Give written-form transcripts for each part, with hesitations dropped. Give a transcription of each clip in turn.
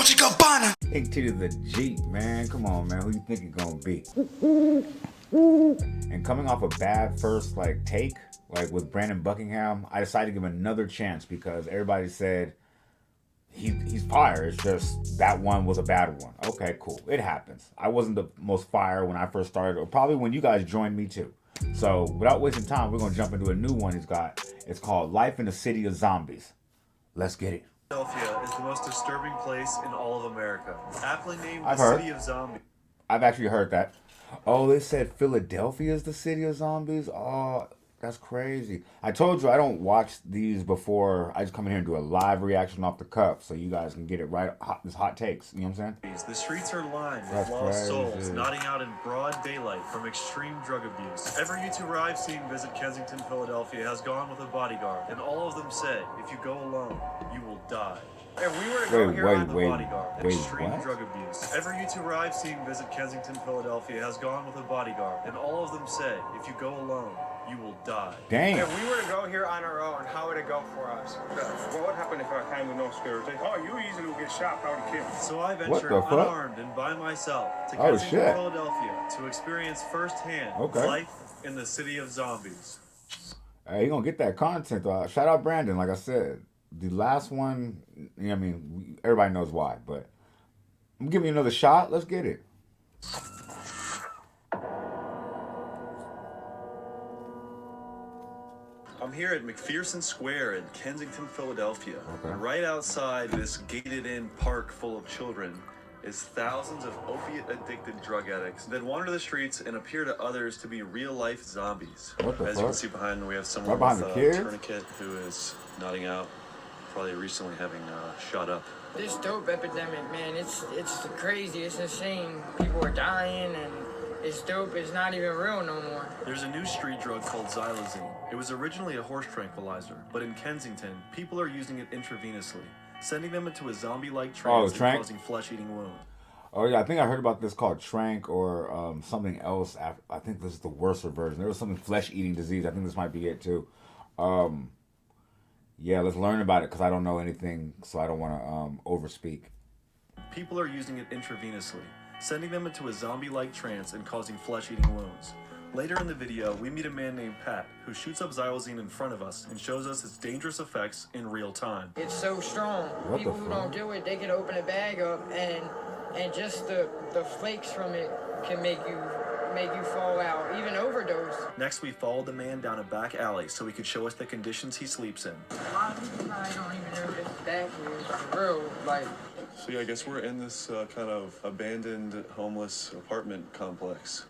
Inct2theG, man. Come on, man. Who you think it's gonna be? And coming off a bad first take, with Brandon Buckingham, I decided to give him another chance because everybody said he's fire. It's just that one was a bad one. Okay, cool. It happens. I wasn't the most fire when I first started, or probably when you guys joined me too. So without wasting time, we're gonna jump into a new one he's got. It's called Life in the City of Zombies. Let's get it. Philadelphia is the most disturbing place in all of America. Aptly named I've the heard. City of Zombies. I've actually heard that. Oh, they said Philadelphia is the city of zombies? Oh, that's crazy. I told you I don't watch these before. I just come in here and do a live reaction off the cuff so you guys can get it right. This hot takes. You know what I'm saying? The streets are lined with That's lost souls crazy. nodding out in broad daylight from extreme drug abuse. Every YouTuber I've seen visit Kensington, Philadelphia has gone with a bodyguard, and all of them say, if you go alone, you will die. If we were to go here on the bodyguard, extreme drug abuse. Every YouTuber I've seen visit Kensington, Philadelphia has gone with a bodyguard, and all of them say, if you go alone, you will die. Dang. If we were to go here on our own, how would it go for us? What would happen if I came with no security? Oh, you easily will get shot, probably killed. So I What ventured the fuck? unarmed and by myself to Oh, Kensington, shit. Philadelphia to experience firsthand life in the city of zombies. Hey, you gonna get that content. Shout out Brandon, like I said. The last one, everybody knows why, but I'm giving you another shot. Let's get it. I'm here at McPherson Square in Kensington, Philadelphia. Okay. Right outside this gated-in park full of children is thousands of opiate-addicted drug addicts that wander the streets and appear to others to be real-life zombies. What the As fuck? you can see behind me, we have someone Right behind with the a kids? tourniquet who is nodding out, probably recently having shot up. This dope epidemic, man, it's crazy, it's insane. People are dying and it's dope, it's not even real no more. There's a new street drug called Xylazine. It was originally a horse tranquilizer, but in Kensington, people are using it intravenously, sending them into a zombie-like trance and Tranq? causing flesh-eating wounds. Oh yeah, I think I heard about this called Tranq or something else. I think this is the worse version. There was something flesh-eating disease. I think this might be it too. Yeah, let's learn about it because I don't know anything, so I don't want to overspeak. People are using it intravenously, sending them into a zombie-like trance and causing flesh-eating wounds. Later in the video, we meet a man named Pat who shoots up Xylazine in front of us and shows us its dangerous effects in real time. It's so strong. What People the who fuck? don't do it, they can open a bag up and just the flakes from it can make you fall out, even overdose. Next, we followed the man down a back alley so he could show us the conditions he sleeps in. A lot of people probably don't even know this back here is for real, like. So yeah, I guess we're in this kind of abandoned homeless apartment complex.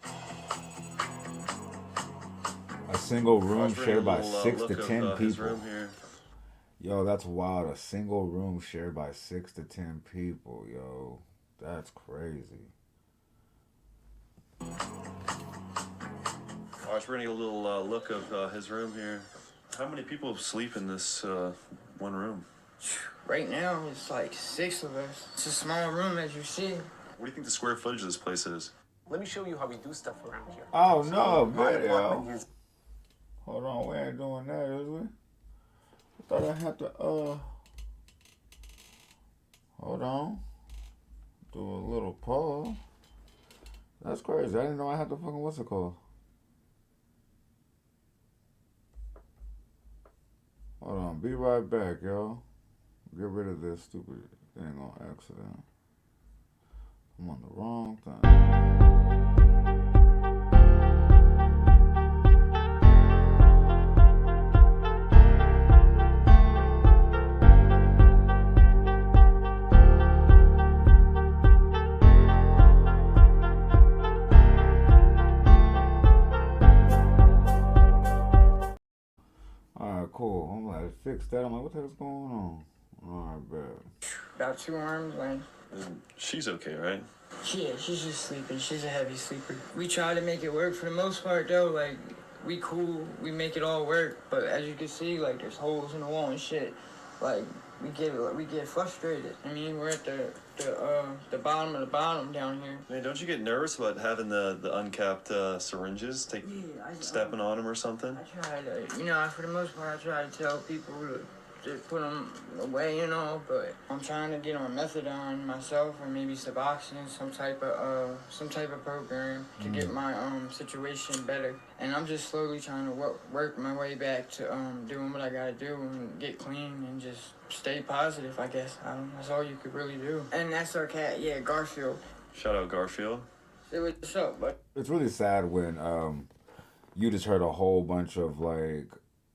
A single room shared by 6 to 10 His people. room here. Yo, that's wild. A single room shared by 6 to 10 people. Yo, that's crazy. Alright, so we're gonna get a little look of his room here. How many people sleep in this one room? Right now, it's like 6 of us. It's a small room, as you see. What do you think the square footage of this place is? Let me show you how we do stuff around here. Oh no, My video. apartment is Hold on, we ain't doing that, is we? I thought I had to, hold on. Do a little pause. That's crazy. I didn't know I had to fucking, what's it called? Hold on, be right back, yo. Get rid of this stupid thing on accident. I'm on the wrong thing. Alright, cool. I'm like, fix that. I'm like, what the hell's going on? Alright, bad. About 2 arms length. She's okay, right? Yeah, she's just sleeping. She's a heavy sleeper. We try to make it work for the most part, though. Like, we cool. We make it all work. But as you can see, like, there's holes in the wall and shit. Like, we get frustrated. I mean, we're at the bottom of the bottom down here. Man, don't you get nervous about having the uncapped syringes? Stepping on them or something? I try to, for the most part, I try to tell people to just put them away, you know. But I'm trying to get on methadone myself, or maybe Suboxone, some type of program to get my situation better. And I'm just slowly trying to work my way back to doing what I gotta do and get clean and just stay positive, I guess. That's all you could really do. And that's our cat, yeah, Garfield. Shout out Garfield. Say what's up, bud. It's really sad when you just heard a whole bunch of like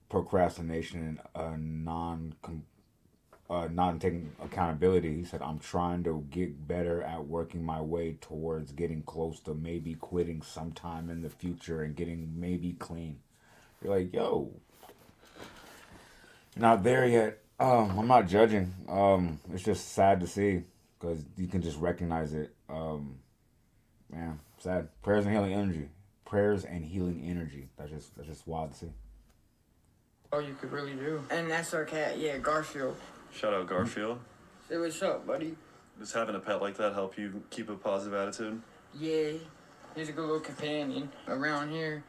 procrastination and not taking accountability. He said, "I'm trying to get better at working my way towards getting close to maybe quitting sometime in the future and getting maybe clean." You're like, yo, not there yet. I'm not judging. It's just sad to see because you can just recognize it. Man, sad. Prayers and healing energy. Prayers and healing energy. That's just wild to see. All you could really do. And that's our cat, yeah, Garfield. Shout out Garfield. Say what's up, buddy. Does having a pet like that help you keep a positive attitude? Yeah, he's a good little companion. Around here,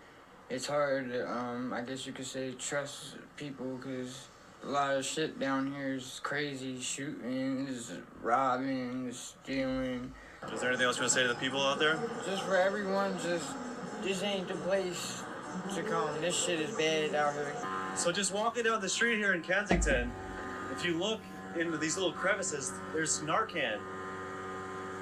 it's hard to, I guess you could say, trust people because a lot of shit down here is crazy. Shootings, robbing, stealing. Is there anything else you want to say to the people out there? Just for everyone, this ain't the place to come. This shit is bad out here. So just walking down the street here in Kensington, if you look into these little crevices, there's Narcan.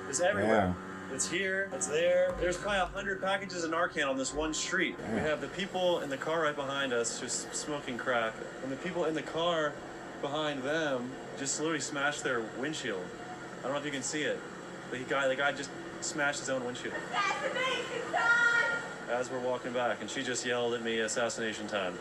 It's everywhere. Yeah. It's here, it's there. There's probably 100 packages of Narcan on this one street. Yeah. We have the people in the car right behind us just smoking crack, and the people in the car behind them just literally smashed their windshield. I don't know if you can see it. The guy just smashed his own windshield. Assassination time! As we're walking back, and she just yelled at me, assassination time.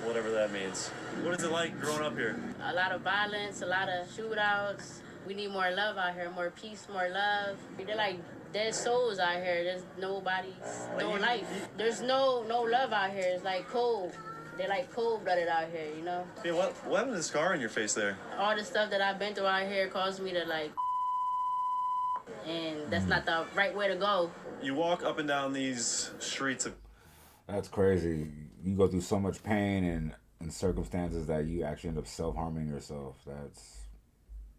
Whatever that means. What is it like growing up here? A lot of violence, a lot of shootouts. We need more love out here, more peace, more love. They're like dead souls out here. There's nobody's, no life. There's no love out here. It's like cold. They're like cold-blooded out here, you know? Yeah, what happened to the scar on your face there? All the stuff that I've been through out here caused me to like, and that's not the right way to go. You walk up and down these streets of... That's crazy. You go through so much pain and circumstances that you actually end up self-harming yourself. That's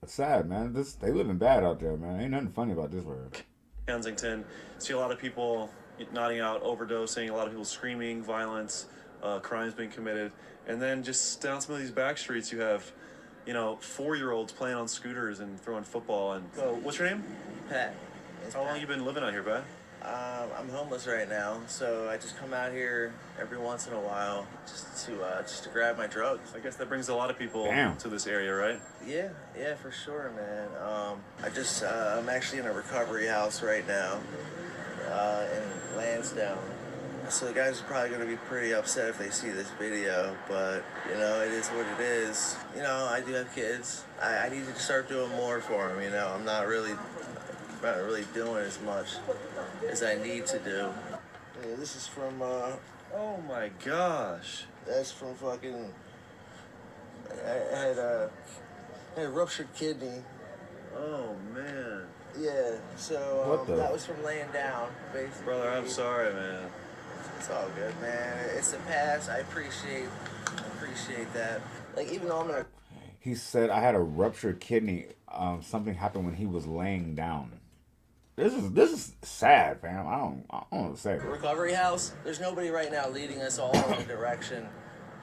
sad, man. They living bad out there, man. Ain't nothing funny about this world. Kensington, see a lot of people nodding out, overdosing, a lot of people screaming, violence, crimes being committed. And then just down some of these back streets, you have, 4-year-olds playing on scooters and throwing football. And so, what's your name? Pat. How long you been living out here, Pat? I'm homeless right now, so I just come out here every once in a while just to grab my drugs. I guess that brings a lot of people to this area, right? Yeah, for sure, man. I'm actually in a recovery house right now in Lansdowne. So the guys are probably going to be pretty upset if they see this video, but, it is what it is. I do have kids. I need to start doing more for them, I'm not really doing as much as I need to do. Yeah, this is from, oh my gosh. That's from fucking, I had a ruptured kidney. Oh, man. Yeah, so that was from laying down, basically. Brother, I'm sorry, man. It's all good, man. It's the past. I appreciate that. Like, even though I'm gonna... He said, I had a ruptured kidney. Something happened when he was laying down. This is sad, fam. I don't know what to say. Recovery house. There's nobody right now leading us all in the direction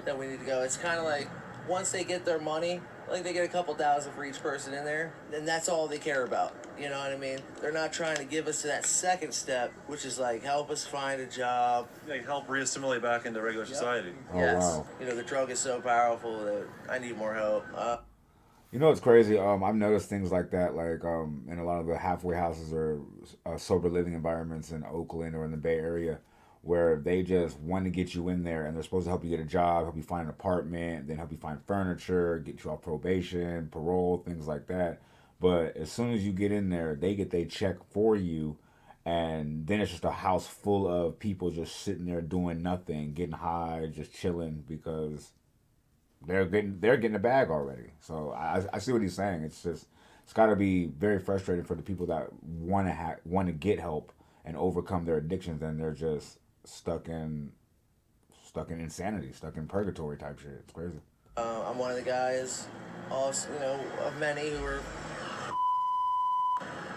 that we need to go. It's kind of like once they get their money, like they get a couple thousand for each person in there, then that's all they care about. You know what I mean? They're not trying to give us to that second step, which is like help us find a job. Like help re-assimilate back into regular society. Oh, yes. Wow. The drug is so powerful that I need more help. It's crazy. I've noticed things like that, like in a lot of the halfway houses or sober living environments in Oakland or in the Bay Area, where they just want to get you in there and they're supposed to help you get a job, help you find an apartment, then help you find furniture, get you off probation, parole, things like that. But as soon as you get in there, they get their check for you, and then it's just a house full of people just sitting there doing nothing, getting high, just chilling because they're getting a bag already. So I see what he's saying. It's got to be very frustrating for the people that want to get help and overcome their addictions, and they're just stuck in insanity, stuck in purgatory type shit. It's crazy. I'm one of the guys, also, you know, of many who were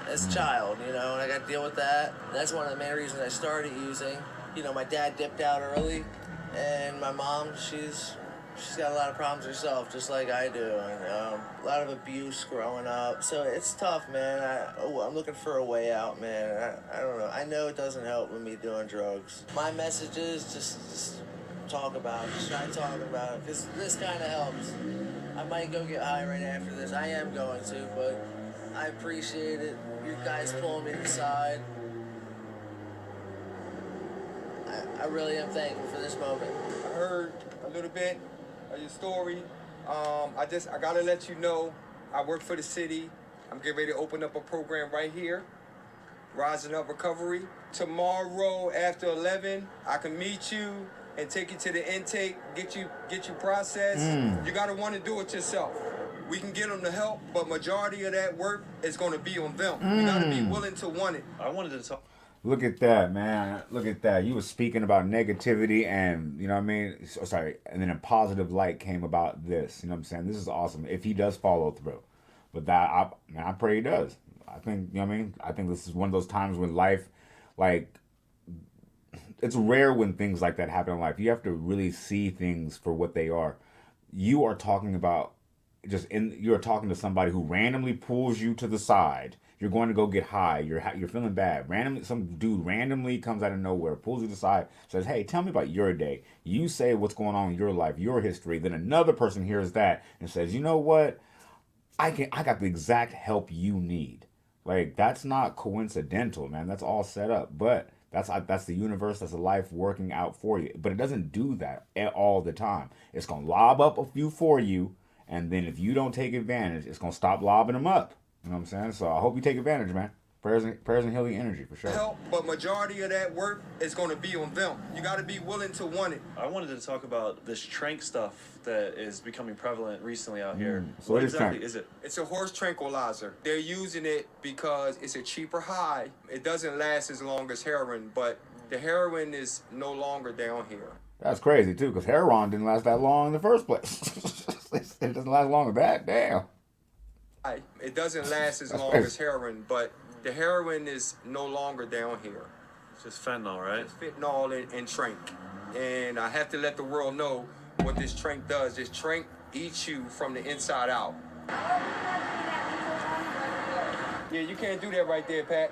as a child, you know, and I got to deal with that. That's one of the main reasons I started using. You know, my dad dipped out early, and my mom, she's got a lot of problems herself, just like I do, and a lot of abuse growing up. So it's tough, man. I'm looking for a way out, man. I don't know. I know it doesn't help with me doing drugs. My message is just talk about it. Just try talking about it, because this kind of helps. I might go get high right after this. I am going to, but I appreciate it. You guys pulling me aside. I really am thankful for this moment. I heard a little bit of your story. I gotta let you know, I work for the city. I'm getting ready to open up a program right here, Rising Up Recovery. Tomorrow after 11, I can meet you and take you to the intake, get you processed. You gotta want to do it yourself. We can get them to help, but majority of that work is gonna be on them. You gotta be willing to want it. I wanted to talk. Look at that, man. Look at that. You were speaking about negativity and, you know what I mean? Sorry. And then a positive light came about this. You know what I'm saying? This is awesome. If he does follow through. But I pray he does. I think, you know what I mean? I think this is one of those times when life, like, it's rare when things like that happen in life. You have to really see things for what they are. You are talking about you're talking to somebody who randomly pulls you to the side. You're going to go get high. You're feeling bad. Randomly, some dude randomly comes out of nowhere, pulls you to the side, says, "Hey, tell me about your day." You say what's going on in your life, your history. Then another person hears that and says, "You know what? I got the exact help you need." Like, that's not coincidental, man. That's all set up. But that's the universe. That's the life working out for you. But it doesn't do that all the time. It's gonna lob up a few for you, and then if you don't take advantage, it's gonna stop lobbing them up. You know what I'm saying? So I hope you take advantage, man. Prayers and healing energy, for sure. Help, but majority of that work is going to be on them. You got to be willing to want it. I wanted to talk about this Tranq stuff that is becoming prevalent recently out here. So what is exactly Tranq? is it? It's a horse tranquilizer. They're using it because it's a cheaper high. It doesn't last as long as heroin, but the heroin is no longer down here. That's crazy, too, because heroin didn't last that long in the first place. It doesn't last long as that. Damn. It doesn't last as long as heroin, but the heroin is no longer down here. It's just fentanyl, right? It's fentanyl and Tranq. And I have to let the world know what this Tranq does. This Tranq eats you from the inside out. Yeah, you can't do that right there, Pat.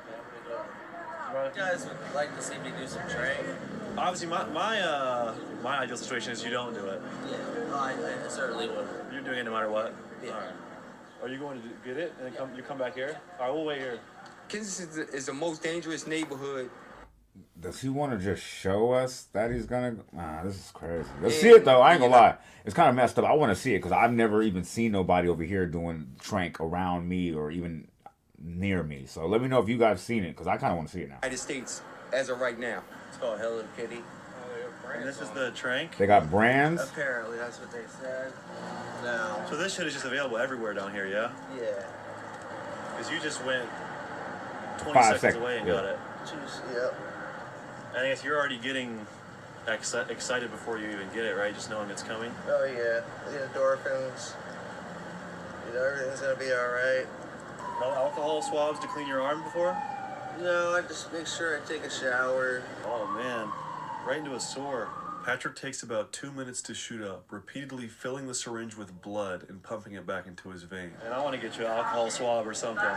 You guys would like to see me do some Tranq? Obviously, my ideal situation is you don't do it. Yeah, no, I certainly would. You're doing it no matter what. Yeah. All right. Are you going to get it and then come back here? All right, we'll wait here. Kensington is the most dangerous neighborhood. Does he want to just show us that he's gonna? This is crazy. Let's see it though. I ain't gonna lie. It's kind of messed up. I want to see it because I've never even seen nobody over here doing Tranq around me or even near me. So let me know if you guys seen it because I kind of want to see it now. United States, as of right now. It's called Hello Kitty. And this is the Tranq. They got brands. Apparently, that's what they said. No. So this shit is just available everywhere down here, yeah? Yeah. Because you just went 20 5 seconds away and got it. Yep. And I guess you're already getting excited before you even get it, right? Just knowing it's coming. Oh yeah. The endorphins. You know, everything's gonna be all right. No alcohol swabs to clean your arm before? No, I just make sure I take a shower. Oh man, right into a sore. Patrick takes about 2 minutes to shoot up, repeatedly filling the syringe with blood and pumping it back into his vein. And I want to get you an alcohol swab or something.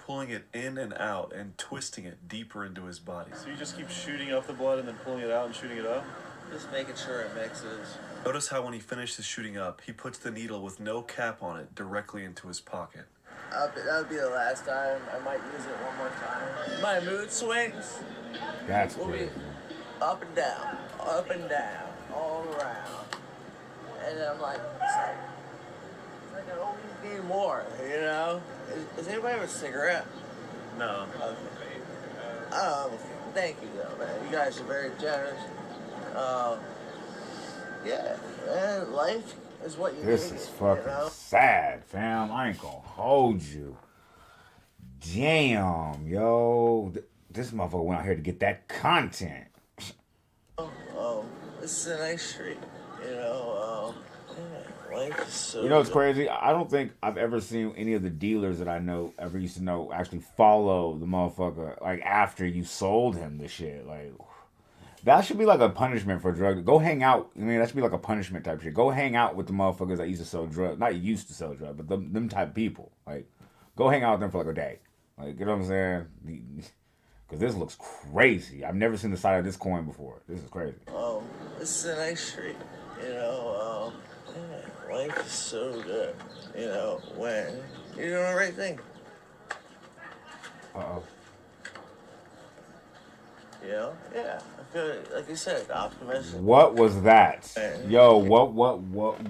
Pulling it in and out and twisting it deeper into his body. So you just keep shooting up the blood and then pulling it out and shooting it up? Just making sure it mixes. Notice how when he finishes shooting up, he puts the needle with no cap on it directly into his pocket. That would be the last time. I might use it one more time. My mood swings That's will be crazy. up and down, all around. And then I'm like, it's like I always need more, you know? Does anybody have a cigarette? No. Thank you though, man. You guys are very generous. Yeah, man, life is what you This make is it, fucking you know? sad, fam. I ain't gonna hold you. Damn, yo. This motherfucker went out here to get that content. This is a nice street, you know. Yeah, life is so You know what's good. crazy? I don't think I've ever seen any of the dealers that I know ever used to know actually follow the motherfucker like after you sold him the shit. Like that should be like a punishment for drug. Go hang out. I mean, that should be like a punishment type shit. Go hang out with the motherfuckers that used to sell drugs. Not used to sell drugs, but them type of people. Like, go hang out with them for like a day. Like, you know what I'm saying? Because this looks crazy. I've never seen the side of this coin before. This is crazy. This is a nice street, you know, yeah, life is so good, you know, when you're doing the right thing. Uh-oh. You know? Yeah, I feel like you said, optimistic. What was that? Yo, what,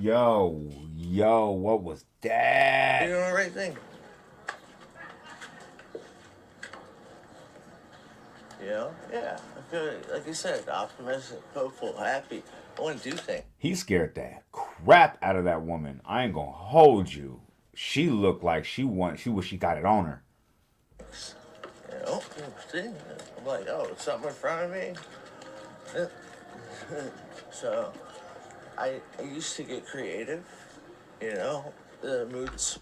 yo, what was that? You're doing the right thing. You know? Yeah, I feel like you said, optimistic, hopeful, happy. I want to do things. He scared the crap out of that woman. I ain't gonna hold you. She looked like she wish she got it on her. You know? See? I'm like, oh, something in front of me? So, I used to get creative, you know? The moods.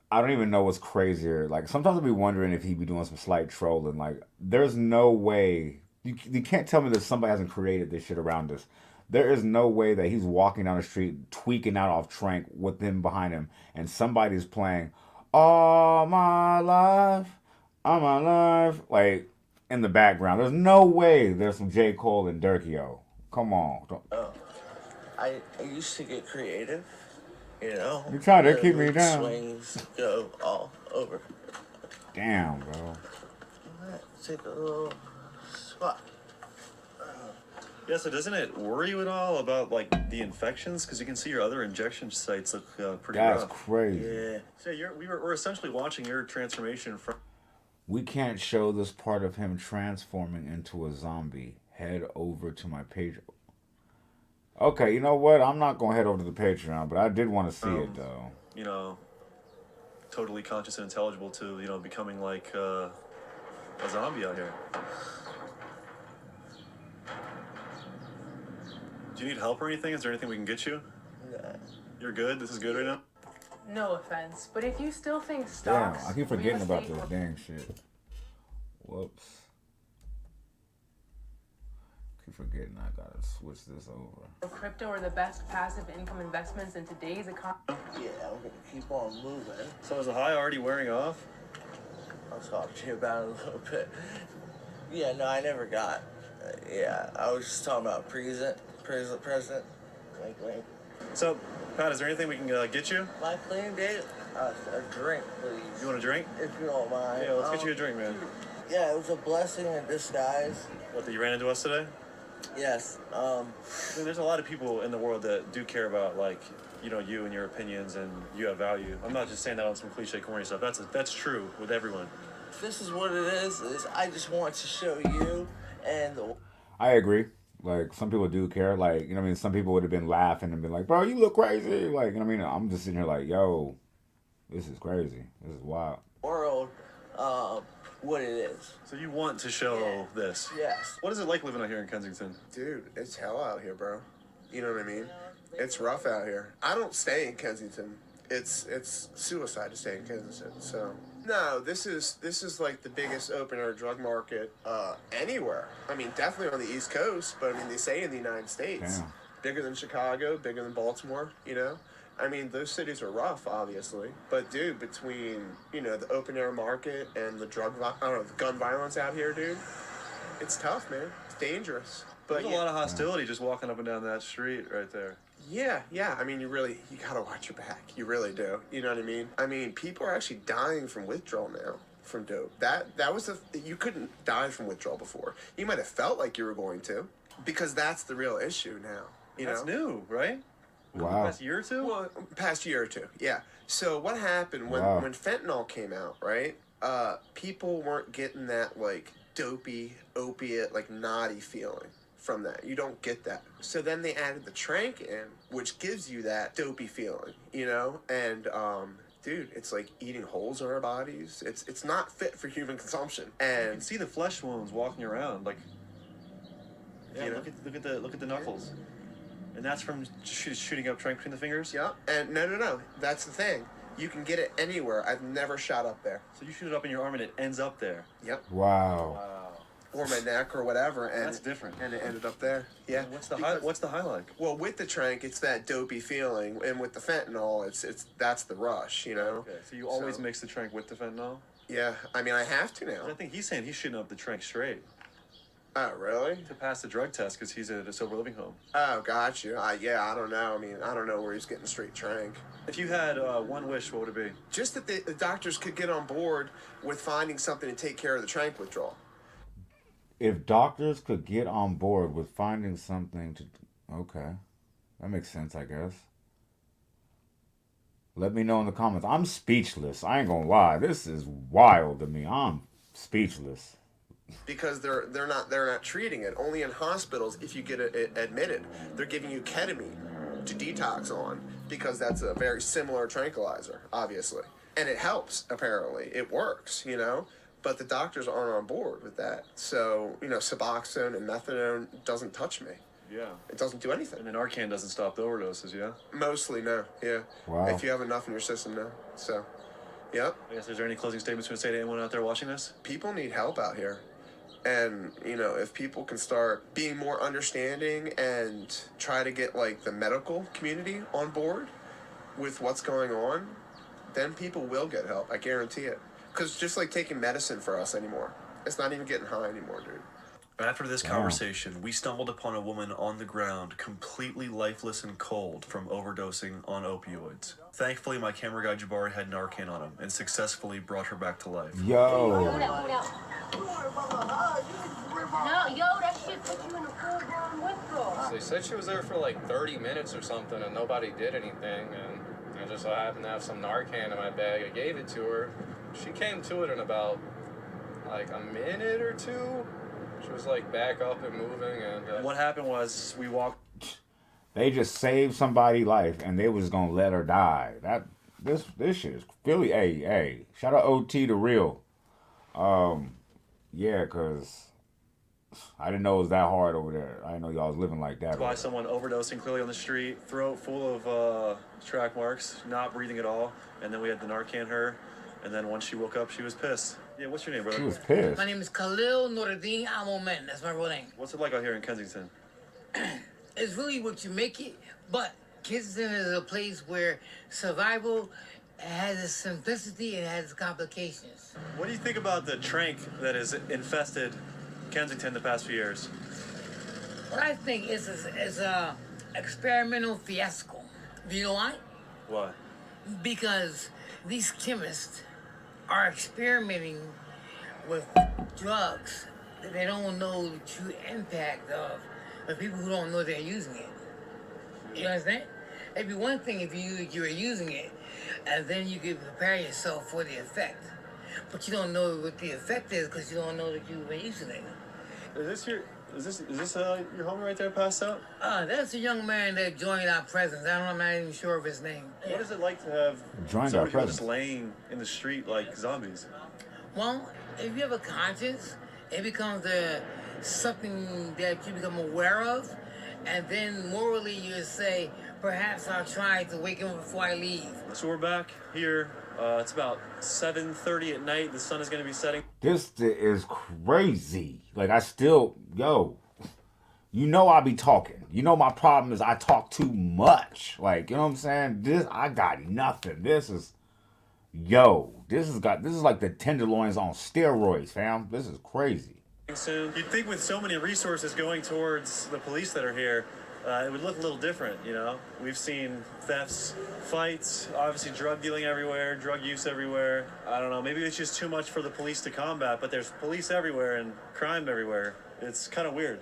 I don't even know what's crazier. Like, sometimes I'll be wondering if he'd be doing some slight trolling. Like, there's no way. You can't tell me that somebody hasn't created this shit around us. There is no way that he's walking down the street tweaking out off Tranq with him behind him and somebody's playing All My Life, All My Life, like, in the background. There's no way there's some J. Cole and Durkio. Come on. I used to get creative. You know, You try to keep me mood down. Swings go all over. Damn, bro. Take a little spot. Yeah, so doesn't it worry you at all about like the infections? Because you can see your other injection sites look pretty That's rough. crazy. Yeah. So we're essentially watching your transformation from. We can't show this part of him transforming into a zombie. Head over to my page. Okay, you know what? I'm not going to head over to the Patreon, but I did want to see it, though. You know, totally conscious and intelligible to, you know, becoming like a zombie out here. Do you need help or anything? Is there anything we can get you? Nah. You're good? This is good right now? No offense, but if you still think Damn, stocks... I keep forgetting real about estate- this dang shit. Whoops. Keep forgetting I gotta switch this over. Crypto are the best passive income investments in today's economy. Yeah, I'm gonna keep on moving. So is the high already wearing off? I'll talk to you about it a little bit. Yeah, no, I never got. Yeah, I was just talking about present. Wink. So, Pat, is there anything we can get you? My clean date? A drink, please. You want a drink? If you don't mind. Yeah, let's get you a drink, man. Yeah, it was a blessing in disguise. What, that you ran into us today? Yes. I mean, there's a lot of people in the world that do care about, like, you know, you and your opinions, and you have value. I'm not just saying that on some cliche corny stuff. That's true with everyone. This is what it is I just want to show you and the... I agree. Like, some people do care. Like, you know what I mean? Some people would have been laughing and been like, bro, you look crazy. Like, you know what I mean? I'm just sitting here like, yo, this is crazy. This is wild. world what it is. So you want to show this? Yes. What is it like living out here in Kensington? Dude, it's hell out here, bro. You know what I mean? It's rough out here. I don't stay in Kensington. It's suicide to stay in Kensington. So no, this is like the biggest open air drug market anywhere. I mean, definitely on the East Coast, but I mean, they say in the United States. Damn. Bigger than Chicago, bigger than Baltimore, you know? I mean, those cities are rough, obviously. But, dude, between, you know, the open-air market and the the gun violence out here, dude, it's tough, man. It's dangerous. But There's a lot of hostility just walking up and down that street right there. Yeah. I mean, you gotta watch your back. You really do. You know what I mean? I mean, people are actually dying from withdrawal now, from dope. That was you couldn't die from withdrawal before. You might have felt like you were going to, because that's the real issue now. That's new, right? Wow. Past year or two? Well, past year or two, yeah. So what happened when fentanyl came out, right? People weren't getting that, like, dopey, opiate, like, naughty feeling from that. You don't get that. So then they added the Tranq in, which gives you that dopey feeling, you know? And, dude, it's like eating holes in our bodies. It's not fit for human consumption. And you can see the flesh wounds walking around, like, yeah, you know? look at the knuckles. And that's from shooting up Tranq between the fingers? Yeah, and no. That's the thing. You can get it anywhere. I've never shot up there. So you shoot it up in your arm and it ends up there? Yep. Wow. Or my neck or whatever. And that's different. And it ended up there. Yeah. What's the high like? Well, with the Tranq, it's that dopey feeling, and with the fentanyl, it's that's the rush, you know? Okay, so you always mix the Tranq with the fentanyl? Yeah, I mean, I have to now. I think he's saying he's shooting up the Tranq straight. Oh, really? To pass the drug test because he's at a sober living home. Oh, got you. Yeah, I don't know. I mean, I don't know where he's getting straight Tranq. If you had one wish, what would it be? Just that the doctors could get on board with finding something to take care of the Tranq withdrawal. If doctors could get on board with finding something to... Okay. That makes sense, I guess. Let me know in the comments. I'm speechless. I ain't gonna lie. This is wild to me. I'm speechless. Because they're not treating it. Only in hospitals, if you get admitted, they're giving you ketamine to detox on, because that's a very similar tranquilizer, obviously, and it helps. Apparently, it works. You know, but the doctors aren't on board with that. So Suboxone and methadone doesn't touch me. Yeah. It doesn't do anything. And then Narcan doesn't stop the overdoses. Yeah. Mostly, no. Yeah. Wow. If you have enough in your system, no. So, yep. I guess, is there any closing statements you want to say to anyone out there watching this? People need help out here. And, if people can start being more understanding and try to get, the medical community on board with what's going on, then people will get help. I guarantee it. Because just like taking medicine for us anymore. It's not even getting high anymore, dude. After this conversation, we stumbled upon a woman on the ground, completely lifeless and cold from overdosing on opioids. Thankfully, my camera guy Jabari had Narcan on him and successfully brought her back to life. Yo. No, that shit put you in a full-blown withdrawal. They said she was there for 30 minutes or something and nobody did anything, and I just so happened to have some Narcan in my bag. I gave it to her. She came to it in about a minute or two. She was back up and moving, and what happened was we walked. They just saved somebody's life and they was gonna let her die. This shit is really hey. Shout out OT to real. Yeah, cause I didn't know it was that hard over there. I didn't know y'all was living like that. By someone overdosing clearly on the street, throat full of track marks, not breathing at all, and then we had the Narcan her, and then once she woke up, she was pissed. Yeah, what's your name, brother? She was pissed. My name is Khalil Nuruddin Amomen. That's my real name. What's it like out here in Kensington? It's really what you make it, but Kensington is a place where survival has its simplicity and has its complications. What do you think about the Tranq that has infested Kensington the past few years? What I think is a experimental fiasco. Do you know why? Why? Because these chemists are experimenting with drugs that they don't know the true impact of, but people who don't know they're using it. You understand? It'd be one thing if you were using it, and then you could prepare yourself for the effect. But you don't know what the effect is because you don't know that you've been using it. Is this your homie right there passed out? That's a young man that joined our presence. I'm not even sure of his name. What is it like to have somebody just laying in the street like zombies? Well, if you have a conscience, it becomes something that you become aware of, and then morally you say, perhaps I'll try to wake him before I leave. So we're back here. It's about 7:30 at night. The sun is going to be setting. This is crazy. I be talking. My problem is I talk too much. You know what I'm saying? I got nothing. This is like the tenderloins on steroids, fam. This is crazy. Soon. You'd think with so many resources going towards the police that are here, it would look a little different, We've seen thefts, fights, obviously drug dealing everywhere, drug use everywhere. I don't know, maybe it's just too much for the police to combat, but there's police everywhere and crime everywhere. It's kind of weird,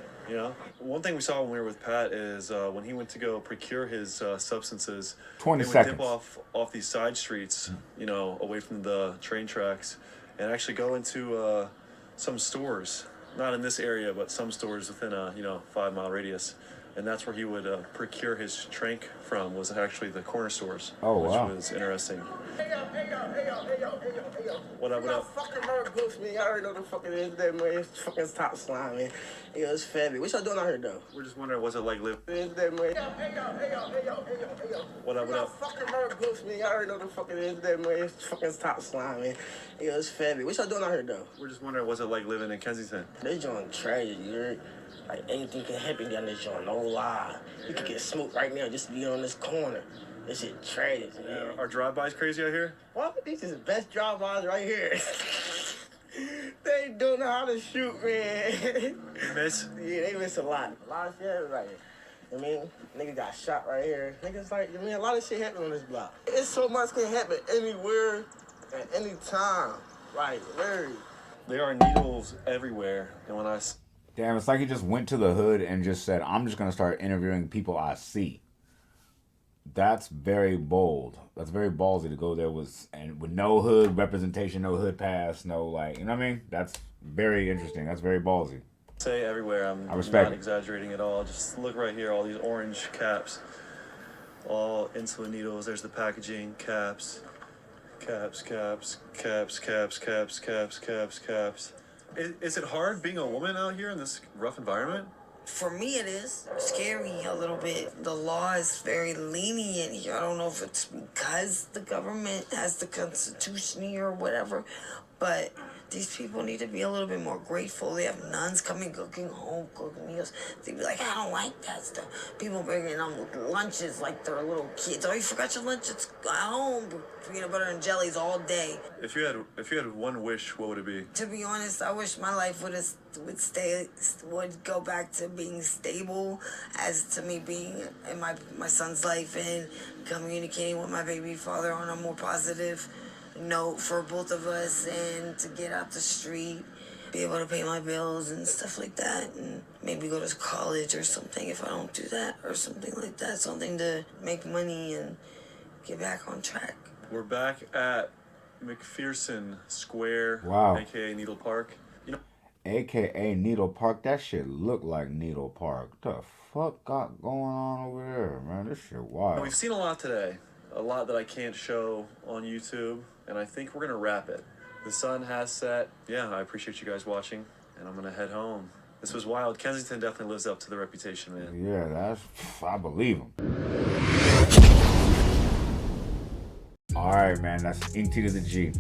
One thing we saw when we were with Pat is when he went to go procure his substances, 20 they would seconds. dip off these side streets, away from the train tracks, and actually go into some stores. Not in this area, but some stores within a 5-mile radius. and that's where he would procure his Tranq from, was actually the corner stores. Oh, wow. Which was interesting. Hey yo. What up, what up? Fucking murder ghost, man. Y'all already know the fucking internet, man. It's fucking top slime, man. Yo, it's Fabby. What y'all doing out here, though? We're just wondering, what's it like living? Internet, man. Hey yo. What up, what up? Fucking murder ghost, man. Y'all already know the fucking internet, man. It's fucking top slime, man. Yo, it's Fabby. What y'all doing out here, though? We're just wondering, what's it like living in Kensington? They joint tragic, you heard? Like, anything can happen down this joint, no lie. You could get smoked right now just to be on this corner. This shit tragic, man. Are drive-bys crazy out here? What? These is the best drive-bys right here. They don't know how to shoot, man. You miss? Yeah, they miss a lot. A lot of shit right here. I mean, nigga got shot right here. Niggas like, I mean, a lot of shit happened on this block. It's so much can happen anywhere at any time. Like, very. There are needles everywhere, and when I... Damn, it's like he just went to the hood and just said, I'm just going to start interviewing people I see. That's very bold. That's very ballsy to go there with no hood representation, no hood pass, no like, you know what I mean? That's very interesting. That's very ballsy. Say everywhere. I'm not exaggerating at all. Just look right here, all these orange caps. All insulin needles. There's the packaging, caps. Is it hard being a woman out here in this rough environment? For me, it is scary a little bit. The law is very lenient here. I don't know if it's because the government has the Constitution here or whatever, but these people need to be a little bit more grateful. They have nuns coming, cooking home, cooking meals. They be like, I don't like that stuff. People bringing them lunches like they're little kids. Oh, you forgot your lunch at home. Peanut butter and jellies all day. If you had one wish, what would it be? To be honest, I wish my life would go back to being stable, as to me being in my son's life and communicating with my baby father on a more positive note for both of us, and to get out the street, be able to pay my bills and stuff like that, and maybe go to college or something if I don't do that, or something like that, something to make money and get back on track. We're back at McPherson Square, wow, aka Needle Park. You know, aka Needle Park. That shit look like Needle Park. The fuck got going on over there, man? This shit wild. We've seen a lot today, a lot that I can't show on YouTube, and I think we're gonna wrap it. The sun has set. Yeah, I appreciate you guys watching, and I'm gonna head home. This was wild. Kensington definitely lives up to the reputation, man. Yeah, I believe him. All right, man, that's Inct2theG.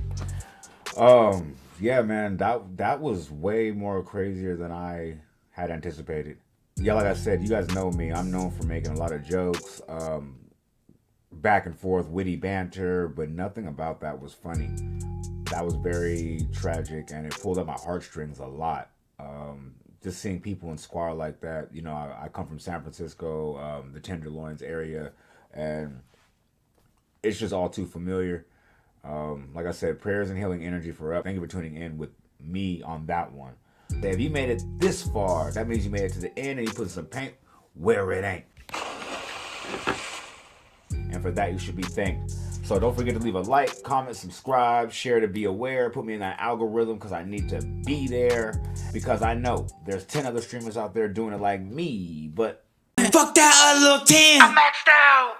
Yeah, man, that was way more crazier than I had anticipated. Yeah, like I said, you guys know me. I'm known for making a lot of jokes, back and forth, witty banter, but nothing about that was funny. That was very tragic, and it pulled at my heartstrings a lot. Just seeing people in squar like that. You know, I come from San Francisco, the Tenderloins area, and it's just all too familiar. Like I said, prayers and healing energy forever. Thank you for tuning in with me on that one. If you made it this far, that means you made it to the end and you put some paint where it ain't. And for that, you should be thanked. So don't forget to leave a like, comment, subscribe, share to be aware. Put me in that algorithm because I need to be there. Because I know there's 10 other streamers out there doing it like me, but... Fuck that, I look 10. I'm maxed out.